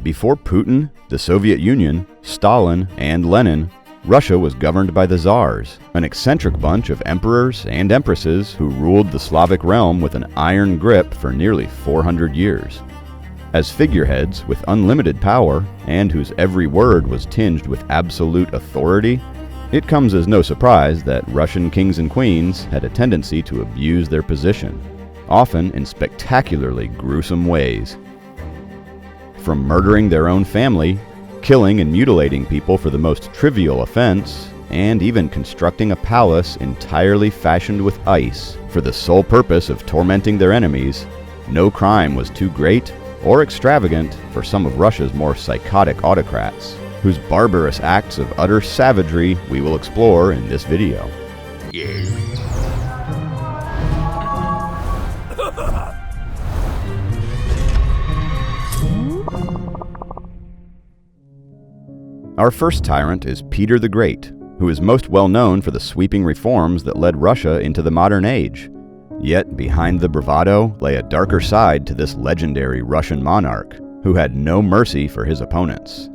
Before Putin, the Soviet Union, Stalin, and Lenin, Russia was governed by the Tsars, an eccentric bunch of emperors and empresses who ruled the Slavic realm with an iron grip for nearly 400 years. As figureheads with unlimited power, and whose every word was tinged with absolute authority, it comes as no surprise that Russian kings and queens had a tendency to abuse their position, often in spectacularly gruesome ways. From murdering their own family, killing and mutilating people for the most trivial offense, and even constructing a palace entirely fashioned with ice for the sole purpose of tormenting their enemies, no crime was too great or extravagant for some of Russia's more psychotic autocrats, whose barbarous acts of utter savagery we will explore in this video. Our first tyrant is Peter the Great, who is most well known for the sweeping reforms that led Russia into the modern age. Yet behind the bravado lay a darker side to this legendary Russian monarch, who had no mercy for his opponents.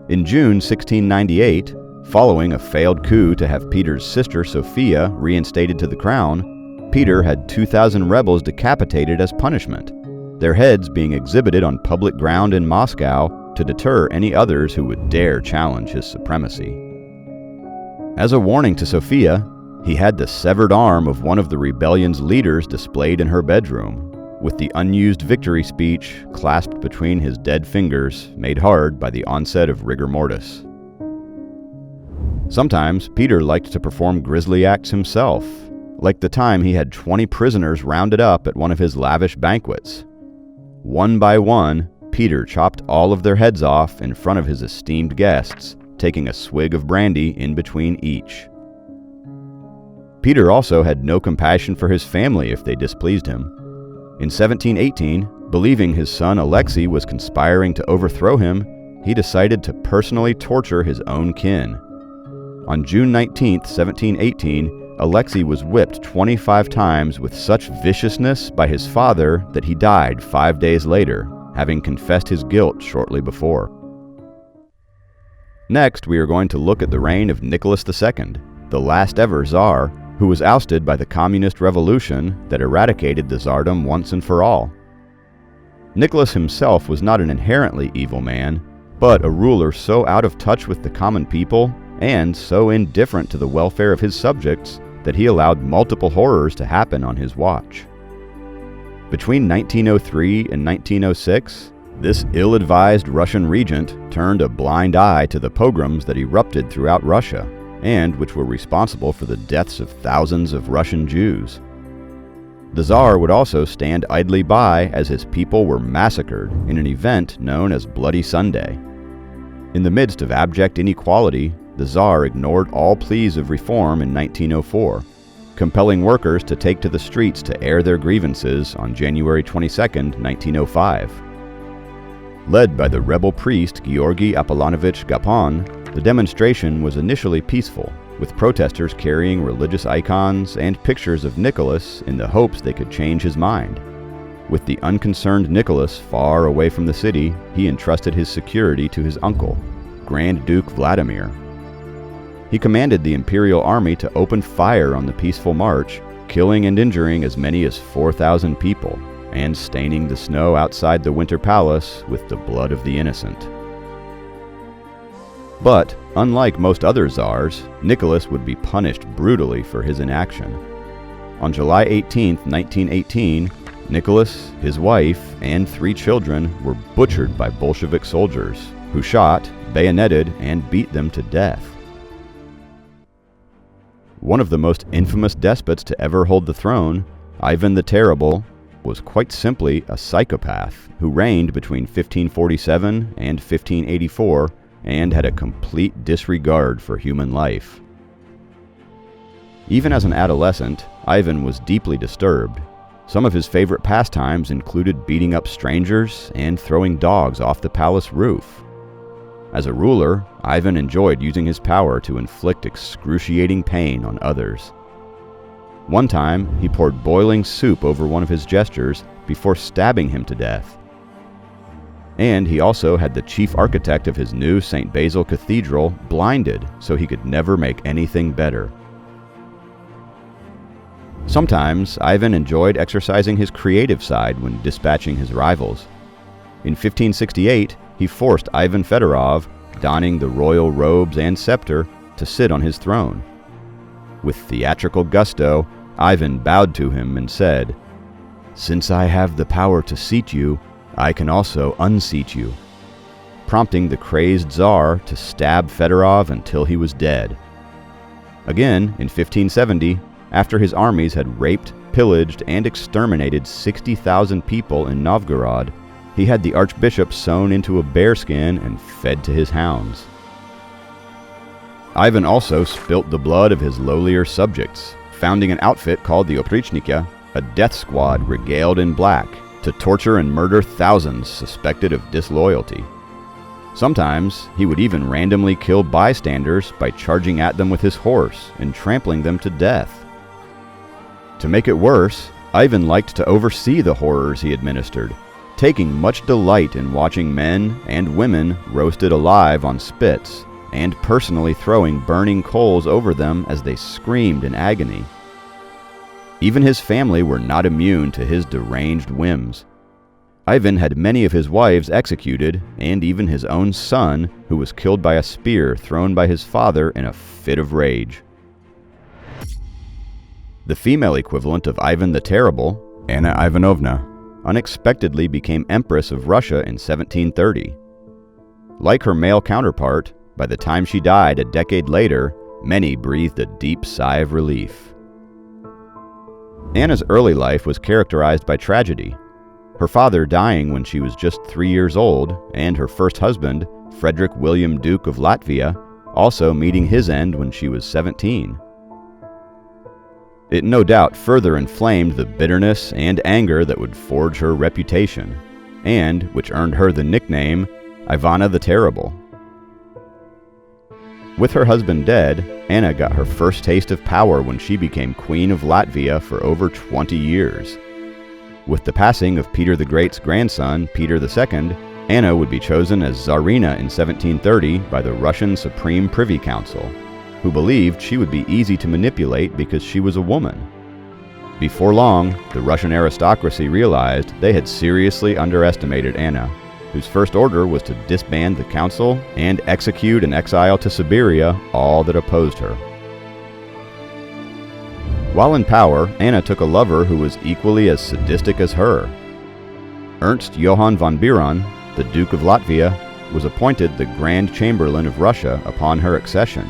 In June 1698, following a failed coup to have Peter's sister Sophia reinstated to the crown, Peter had 2,000 rebels decapitated as punishment, their heads being exhibited on public ground in Moscow to deter any others who would dare challenge his supremacy. As a warning to Sophia, he had the severed arm of one of the rebellion's leaders displayed in her bedroom, with the unused victory speech clasped between his dead fingers, made hard by the onset of rigor mortis. Sometimes Peter liked to perform grisly acts himself, like the time he had 20 prisoners rounded up at one of his lavish banquets. One by one, Peter chopped all of their heads off in front of his esteemed guests, taking a swig of brandy in between each. Peter also had no compassion for his family if they displeased him. In 1718, believing his son Alexei was conspiring to overthrow him, he decided to personally torture his own kin. On June 19, 1718, Alexei was whipped 25 times with such viciousness by his father that he died 5 days later, having confessed his guilt shortly before. Next, we are going to look at the reign of Nicolas II, the last ever Tsar, who was ousted by the communist revolution that eradicated the Tsardom once and for all. Nicholas himself was not an inherently evil man, but a ruler so out of touch with the common people and so indifferent to the welfare of his subjects that he allowed multiple horrors to happen on his watch. Between 1903 and 1906, this ill-advised Russian regent turned a blind eye to the pogroms that erupted throughout Russia, and which were responsible for the deaths of thousands of Russian Jews. The Tsar would also stand idly by as his people were massacred in an event known as Bloody Sunday. In the midst of abject inequality, the Tsar ignored all pleas of reform in 1904, compelling workers to take to the streets to air their grievances on January 22, 1905. Led by the rebel priest Georgy Apollonovich Gapon, the demonstration was initially peaceful, with protesters carrying religious icons and pictures of Nicholas in the hopes they could change his mind. With the unconcerned Nicholas far away from the city, he entrusted his security to his uncle, Grand Duke Vladimir. He commanded the imperial army to open fire on the peaceful march, killing and injuring as many as 4,000 people, and staining the snow outside the Winter Palace with the blood of the innocent. But, unlike most other Tsars, Nicholas would be punished brutally for his inaction. On July 18, 1918, Nicholas, his wife, and 3 children were butchered by Bolshevik soldiers, who shot, bayoneted, and beat them to death. One of the most infamous despots to ever hold the throne, Ivan the Terrible, was quite simply a psychopath who reigned between 1547 and 1584 and had a complete disregard for human life. Even as an adolescent, Ivan was deeply disturbed. Some of his favorite pastimes included beating up strangers and throwing dogs off the palace roof. As a ruler, Ivan enjoyed using his power to inflict excruciating pain on others. One time, he poured boiling soup over one of his jesters before stabbing him to death. and he also had the chief architect of his new St. Basil Cathedral blinded so he could never make anything better. Sometimes, Ivan enjoyed exercising his creative side when dispatching his rivals. In 1568, he forced Ivan Fedorov, donning the royal robes and scepter, to sit on his throne. With theatrical gusto, Ivan bowed to him and said, "Since I have the power to seat you, I can also unseat you," prompting the crazed Tsar to stab Fedorov until he was dead. Again, in 1570, after his armies had raped, pillaged, and exterminated 60,000 people in Novgorod, he had the archbishop sewn into a bearskin and fed to his hounds. Ivan also spilt the blood of his lowlier subjects, founding an outfit called the Oprichniki, a death squad regaled in black, to torture and murder thousands suspected of disloyalty. Sometimes, he would even randomly kill bystanders by charging at them with his horse and trampling them to death. To make it worse, Ivan liked to oversee the horrors he administered, taking much delight in watching men and women roasted alive on spits, and personally throwing burning coals over them as they screamed in agony. Even his family were not immune to his deranged whims. Ivan had many of his wives executed, and even his own son, who was killed by a spear thrown by his father in a fit of rage. The female equivalent of Ivan the Terrible, Anna Ivanovna, unexpectedly became Empress of Russia in 1730. Like her male counterpart, by the time she died a decade later, many breathed a deep sigh of relief. Anna's early life was characterized by tragedy. Her father dying when she was just 3 years old, and her first husband, Frederick William Duke of Latvia, also meeting his end when she was 17. It no doubt further inflamed the bitterness and anger that would forge her reputation, and which earned her the nickname Ivana the Terrible. With her husband dead, Anna got her first taste of power when she became Queen of Latvia for over 20 years. With the passing of Peter the Great's grandson, Peter II, Anna would be chosen as Tsarina in 1730 by the Russian Supreme Privy Council, who believed she would be easy to manipulate because she was a woman. Before long, the Russian aristocracy realized they had seriously underestimated Anna, whose first order was to disband the council and execute and exile to Siberia all that opposed her. While in power, Anna took a lover who was equally as sadistic as her. Ernst Johann von Biron, the Duke of Latvia, was appointed the Grand Chamberlain of Russia upon her accession,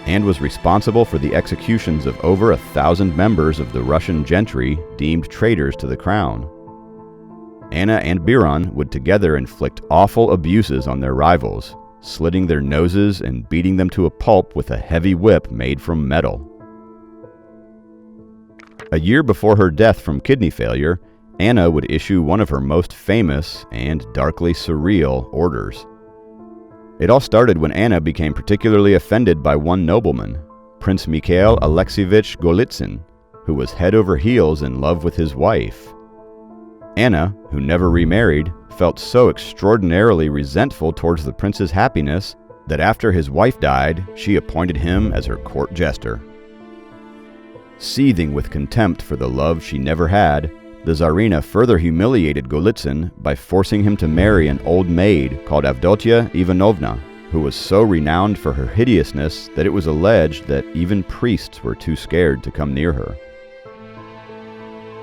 and was responsible for the executions of over 1,000 members of the Russian gentry deemed traitors to the crown. Anna and Biron would together inflict awful abuses on their rivals, slitting their noses and beating them to a pulp with a heavy whip made from metal. A year before her death from kidney failure, Anna would issue one of her most famous and darkly surreal orders. It all started when Anna became particularly offended by one nobleman, Prince Mikhail Alexeyevich Golitsyn, who was head over heels in love with his wife. Anna, who never remarried, felt so extraordinarily resentful towards the prince's happiness that after his wife died, she appointed him as her court jester. Seething with contempt for the love she never had, the Tsarina further humiliated Golitsyn by forcing him to marry an old maid called Avdotia Ivanovna, who was so renowned for her hideousness that it was alleged that even priests were too scared to come near her.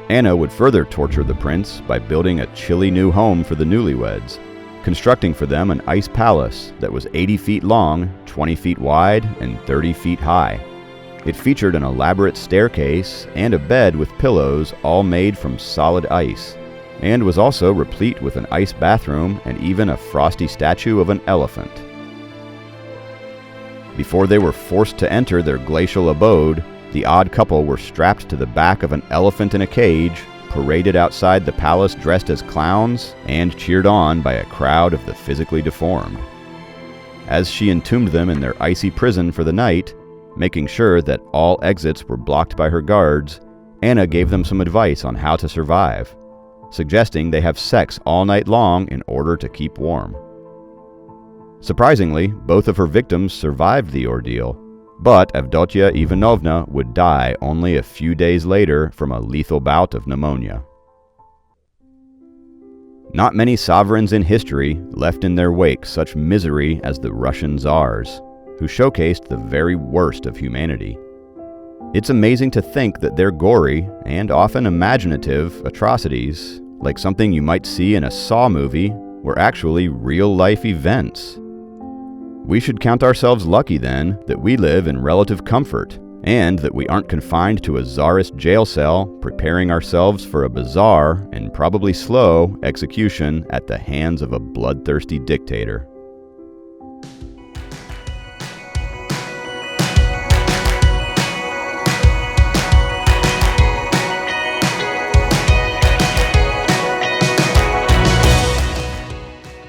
Anna would further torture the prince by building a chilly new home for the newlyweds, constructing for them an ice palace that was 80 feet long, 20 feet wide, and 30 feet high. It featured an elaborate staircase and a bed with pillows all made from solid ice, and was also replete with an ice bathroom and even a frosty statue of an elephant. Before they were forced to enter their glacial abode, the odd couple were strapped to the back of an elephant in a cage, paraded outside the palace dressed as clowns, and cheered on by a crowd of the physically deformed. As she entombed them in their icy prison for the night, making sure that all exits were blocked by her guards, Anna gave them some advice on how to survive, suggesting they have sex all night long in order to keep warm. Surprisingly, both of her victims survived the ordeal, but Avdotia Ivanovna would die only a few days later from a lethal bout of pneumonia. Not many sovereigns in history left in their wake such misery as the Russian Tsars, who showcased the very worst of humanity. It's amazing to think that their gory, and often imaginative, atrocities, like something you might see in a Saw movie, were actually real-life events. We should count ourselves lucky, then, that we live in relative comfort, and that we aren't confined to a Tsarist jail cell, preparing ourselves for a bizarre, and probably slow, execution at the hands of a bloodthirsty dictator.